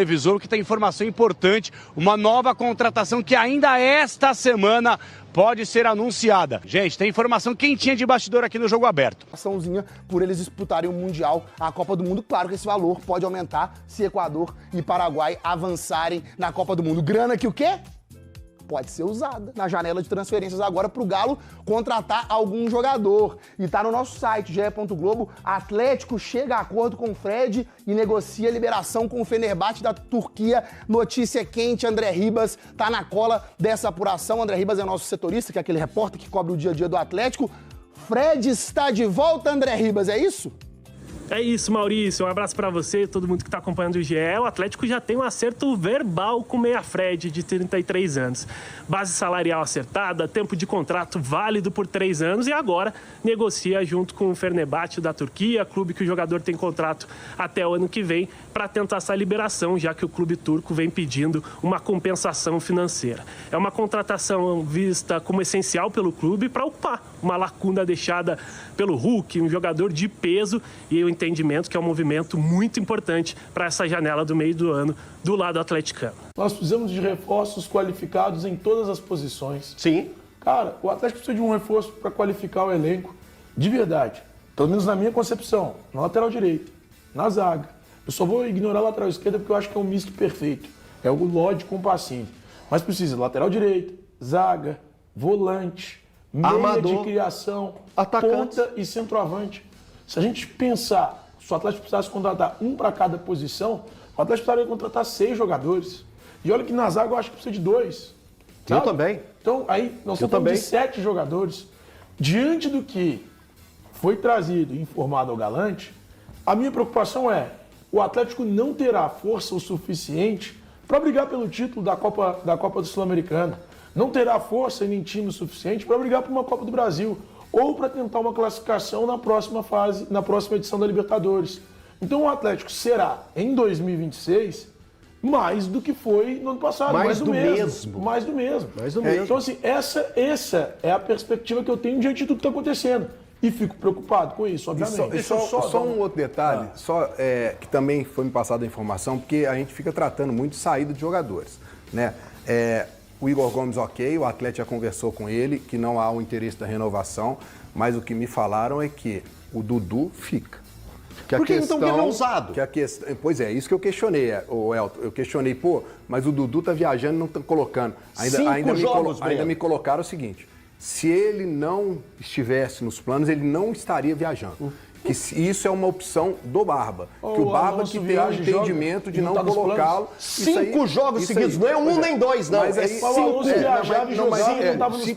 Revisor que tem informação importante, uma nova contratação que ainda esta semana pode ser anunciada. Gente, tem informação quentinha de bastidor aqui no Jogo Aberto. Açãozinha por eles disputarem o Mundial, a Copa do Mundo. Claro que esse valor pode aumentar se Equador e Paraguai avançarem na Copa do Mundo. Grana que o quê? Pode ser usada na janela de transferências agora para o Galo contratar algum jogador. E tá no nosso site, ge.globo, Atlético chega a acordo com o Fred e negocia liberação com o Fenerbahçe da Turquia. Notícia quente, André Ribas tá na cola dessa apuração. André Ribas é nosso setorista, que é aquele repórter que cobre o dia a dia do Atlético. Fred está de volta, André Ribas, é isso? É isso, Maurício. Um abraço pra você e todo mundo que tá acompanhando o GE. O Atlético já tem um acerto verbal com o Meia Fred, de 33 anos. Base salarial acertada, tempo de contrato válido por 3 anos e agora negocia junto com o Fenerbahçe da Turquia, clube que o jogador tem contrato até o ano que vem, para tentar essa liberação, já que o clube turco vem pedindo uma compensação financeira. É uma contratação vista como essencial pelo clube para ocupar uma lacuna deixada pelo Hulk, um jogador de peso, e o entendimento que é um movimento muito importante para essa janela do meio do ano do lado atleticano. Nós precisamos de reforços qualificados em todas as posições. Sim. Cara, o Atlético precisa de um reforço para qualificar o elenco de verdade. Pelo menos na minha concepção, na lateral direita, na zaga. Eu só vou ignorar a lateral esquerda porque eu acho que é um misto perfeito. É o Lodge com o Pacini. Mas precisa de lateral direita, zaga, volante, meia armador, de criação, atacante, ponta e centroavante. Se a gente pensar, se o Atlético precisasse contratar um para cada posição, o Atlético precisaria contratar 6 jogadores. E olha que na zaga eu acho que precisa de 2. Eu também. Então aí nós estamos falando de 7 jogadores. Diante do que foi trazido e informado ao Galante, a minha preocupação é o Atlético não terá força o suficiente para brigar pelo título da Copa do Sul-Americana. Não terá força nem time o suficiente para brigar por uma Copa do Brasil ou para tentar uma classificação na próxima fase, na próxima edição da Libertadores. Então o Atlético será, em 2026, mais do que foi no ano passado. Mais do mesmo. Então, assim, essa é a perspectiva que eu tenho diante de tudo que está acontecendo. E fico preocupado com isso, obviamente. Só um outro detalhe, que também foi me passada a informação, porque a gente fica tratando muito de saída de jogadores, né? O Igor Gomes, ok, o Atlético já conversou com ele, que não há o interesse da renovação, mas o que me falaram é que o Dudu fica. Por que então que ele não é usado? Pois é, isso que eu questionei, o Elton. Eu questionei, mas o Dudu tá viajando e não tá colocando. Ainda me colocaram o seguinte, se ele não estivesse nos planos, ele não estaria viajando. Que isso é uma opção do Barba. Que o Barba que tem o entendimento de não colocá-lo. 5 jogos seguidos, não é um nem 2, não. Mas é 5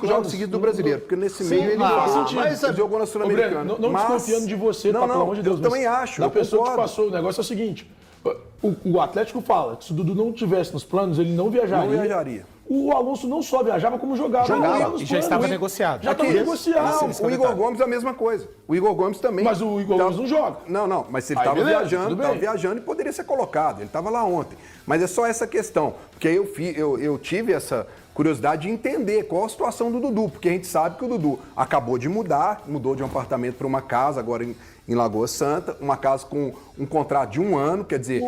jogos seguidos do brasileiro. Porque nesse meio ele mas jogou na Sul-Americana. Não desconfiando de você, pelo amor de Deus. Eu também acho. Da pessoa que passou, o negócio é o seguinte. O Atlético fala que se o Dudu não tivesse nos planos, ele não viajaria. O Alonso não só viajava, como jogava. E já estava negociado. Já estava negociado. O Igor Gomes é a mesma coisa. O Igor Gomes também. Mas o Igor Gomes não joga. Não, mas ele estava viajando e poderia ser colocado. Ele estava lá ontem. Mas é só essa questão. Porque eu tive essa curiosidade de entender qual a situação do Dudu. Porque a gente sabe que o Dudu acabou de mudou de um apartamento para uma casa agora em Lagoa Santa, uma casa com um contrato de 1 ano, quer dizer,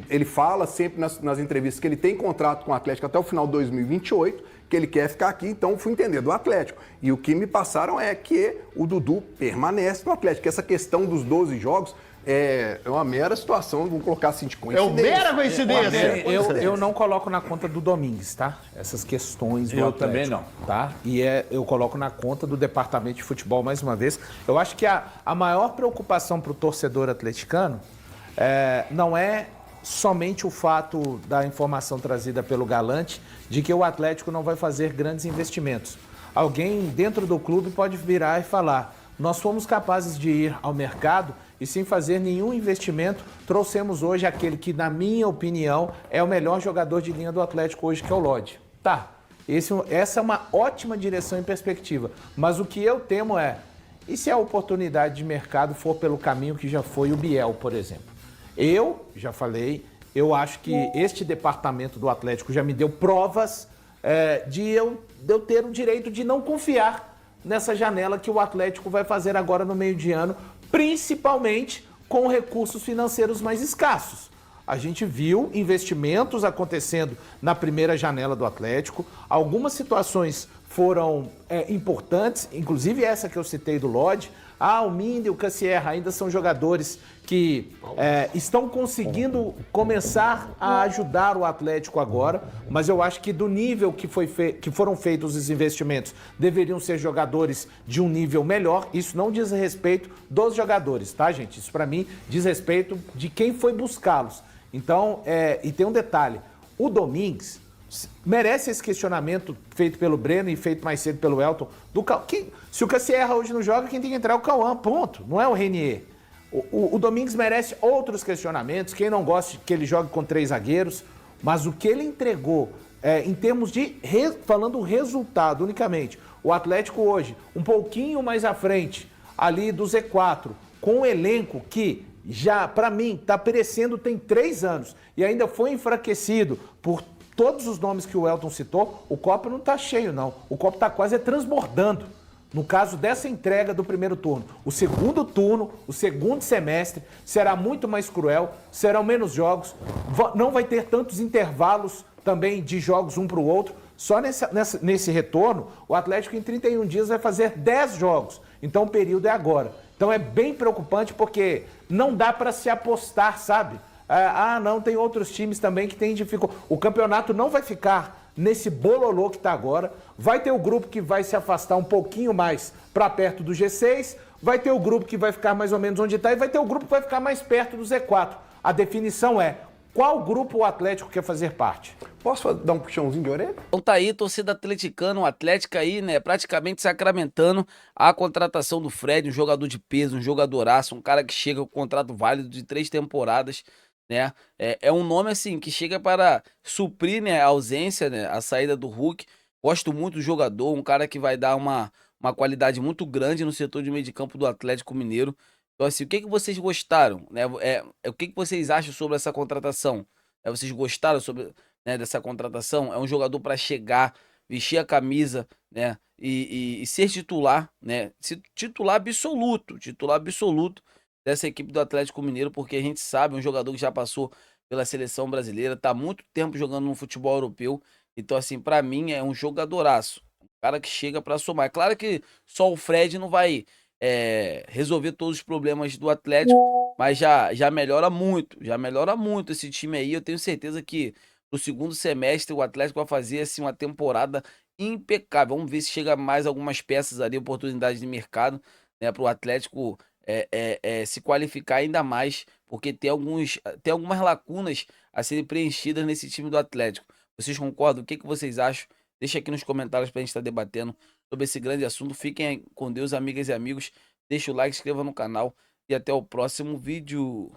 ele fala sempre nas entrevistas que ele tem contrato com o Atlético até o final de 2028, que ele quer ficar aqui, então fui entender do Atlético. E o que me passaram é que o Dudu permanece no Atlético, que essa questão dos 12 jogos é uma mera situação, vamos colocar assim, de coincidência. É uma mera coincidência. Eu não coloco na conta do Domingues, tá? Essas questões do Atlético. Eu também não. Tá? E eu coloco na conta do departamento de futebol, mais uma vez. Eu acho que a maior preocupação para o torcedor atleticano não é somente o fato da informação trazida pelo Galante de que o Atlético não vai fazer grandes investimentos. Alguém dentro do clube pode virar e falar: nós fomos capazes de ir ao mercado e sem fazer nenhum investimento, trouxemos hoje aquele que, na minha opinião, é o melhor jogador de linha do Atlético hoje, que é o Lodge. Tá, essa é uma ótima direção e perspectiva, mas o que eu temo e se a oportunidade de mercado for pelo caminho que já foi o Biel, por exemplo? Eu já falei, eu acho que este departamento do Atlético já me deu provas de eu ter o direito de não confiar nessa janela que o Atlético vai fazer agora no meio de ano, principalmente com recursos financeiros mais escassos. A gente viu investimentos acontecendo na primeira janela do Atlético. Algumas situações foram importantes, inclusive essa que eu citei do Lodge. O Mindy e o Cassierra ainda são jogadores que estão conseguindo começar a ajudar o Atlético agora, mas eu acho que do nível que foram feitos os investimentos, deveriam ser jogadores de um nível melhor. Isso não diz respeito dos jogadores, tá, gente? Isso para mim diz respeito de quem foi buscá-los. Então, e tem um detalhe, o Domingues merece esse questionamento feito pelo Breno e feito mais cedo pelo Elton. Se o Cassierra hoje não joga, quem tem que entrar é o Cauã, ponto. Não é o Renier. O Domingues merece outros questionamentos. Quem não gosta que ele jogue com 3 zagueiros, mas o que ele entregou em termos de, falando o resultado unicamente, o Atlético hoje, um pouquinho mais à frente, ali do Z4, com um elenco que já, para mim, está perecendo tem 3 anos e ainda foi enfraquecido por todos os nomes que o Elton citou. O copo não está cheio, não. O copo está quase transbordando. No caso dessa entrega do primeiro turno. O segundo turno, o segundo semestre, será muito mais cruel, serão menos jogos, não vai ter tantos intervalos também de jogos um para o outro. Só nesse retorno, o Atlético em 31 dias vai fazer 10 jogos. Então o período é agora. Então é bem preocupante porque não dá para se apostar, sabe? Não, tem outros times também que têm dificuldade. O campeonato não vai ficar nesse bololô que está agora. Vai ter o grupo que vai se afastar um pouquinho mais para perto do G6, vai ter o grupo que vai ficar mais ou menos onde está e vai ter o grupo que vai ficar mais perto do Z4. A definição é qual grupo o Atlético quer fazer parte. Posso dar um puxãozinho de orelha? Então tá aí, torcida atleticana, o Atlético aí, né, praticamente sacramentando a contratação do Fred, um jogador de peso, um jogadoraço, um cara que chega com contrato válido de 3 temporadas, né, é um nome assim que chega para suprir, né, a ausência, né, a saída do Hulk. Gosto muito do jogador, um cara que vai dar uma qualidade muito grande no setor de meio de campo do Atlético Mineiro. Então assim, o que vocês gostaram, né, o que vocês acham sobre essa contratação? Vocês gostaram dessa contratação? É um jogador para chegar, vestir a camisa, né, e ser titular, né, titular absoluto dessa equipe do Atlético Mineiro, porque a gente sabe, um jogador que já passou pela seleção brasileira, tá há muito tempo jogando no futebol europeu. Então assim, para mim é um jogadoraço, um cara que chega para somar. É claro que só o Fred não vai resolver todos os problemas do Atlético, mas já melhora muito esse time aí. Eu tenho certeza que no segundo semestre o Atlético vai fazer assim uma temporada impecável. Vamos ver se chega mais algumas peças ali, oportunidades de mercado, né, para o Atlético se qualificar ainda mais, porque tem algumas lacunas a serem preenchidas nesse time do Atlético. Vocês concordam? O que vocês acham? Deixa aqui nos comentários para a gente estar debatendo sobre esse grande assunto. Fiquem com Deus, amigas e amigos. Deixa o like, se inscreva no canal e até o próximo vídeo.